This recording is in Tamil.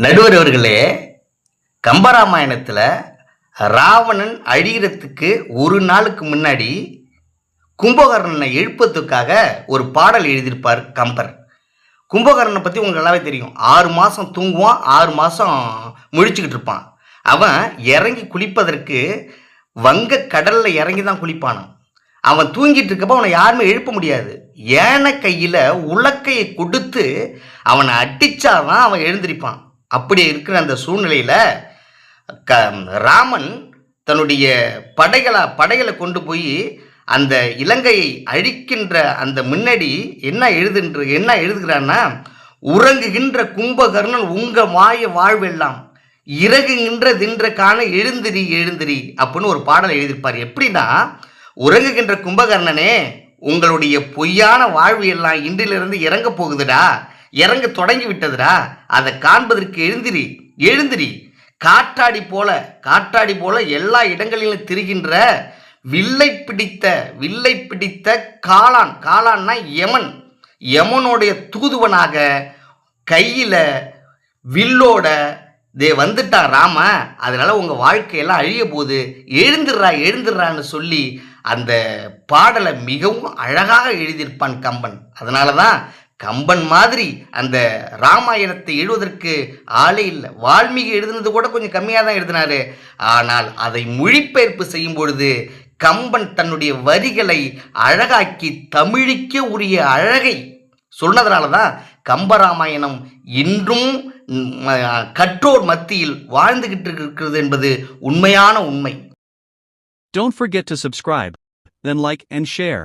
நடுவர் அவர்களே, கம்பராமாயணத்தில் ராவணன் அழிகிறதுக்கு ஒரு நாளுக்கு முன்னாடி கும்பகர்ணனை எழுப்பத்துக்காக ஒரு பாடல் எழுதியிருப்பார் கம்பர். கும்பகர்ணனை பற்றி உங்களுக்கு நல்லாவே தெரியும். 6 மாதம் தூங்குவான், 6 மாதம் முழிச்சுக்கிட்டு இருப்பான். அவன் இறங்கி குளிப்பதற்கு வங்க கடலில் இறங்கி தான் குளிப்பானான். அவன் தூங்கிட்டு இருக்கப்போ அவனை யாருமே எழுப்ப முடியாது. ஏன கையில் உலக்கையை கொடுத்து அவனை அடித்தாதான் அவன் எழுந்திருப்பான். அப்படி இருக்கிற அந்த சூழ்நிலையில் ராமன் தன்னுடைய படைகளை கொண்டு போய் அந்த இலங்கையை அழிக்கின்ற அந்த முன்னாடி என்ன எழுதுகிறான்னா, உறங்குகின்ற கும்பகர்ணன் உங்க மாய வாழ்வெல்லாம் இறகுகின்ற தின்ற காண எழுந்திரி எழுந்திரி அப்படின்னு ஒரு பாடல் எழுதியிருப்பார். எப்படின்னா, உறங்குகின்ற கும்பகர்ணனே, உங்களுடைய பொய்யான வாழ்வு எல்லாம் இன்றிலிருந்து இறங்க போகுதுடா, இறங்க தொடங்கி விட்டதுடா, அதை காண்பதற்கு எழுந்திரி எழுந்திரி. காட்டாடி போல எல்லா இடங்களிலும் திரிகின்ற வில்லை பிடித்த காளான்னா யமனுடைய தூதுவனாக கையில வில்லோட வந்துட்டான் ராம. அதனால உங்க வாழ்க்கையெல்லாம் அழிய போது, எழுந்துடுறான்னு சொல்லி அந்த பாடலை மிகவும் அழகாக எழுதியிருப்பான் கம்பன். அதனாலதான் கம்பன் மாதிரி அந்த ராமாயணத்தை எழுதுவதற்கு ஆளே இல்லை. வால்மீகி எழுதுனது கூட கொஞ்சம் கம்மியாக தான் எழுதினாரு. ஆனால் அதை மொழிபெயர்ப்பு செய்யும் பொழுது கம்பன் தன்னுடைய வரிகளை அழகாக்கி தமிழுக்க உரிய அழகை சொன்னதுனால தான் கம்பராமாயணம் இன்றும் கற்றோர் மத்தியில் வாழ்ந்துகிட்டு இருக்கிறது என்பது உண்மையான உண்மை. Don't forget to subscribe, then like and share.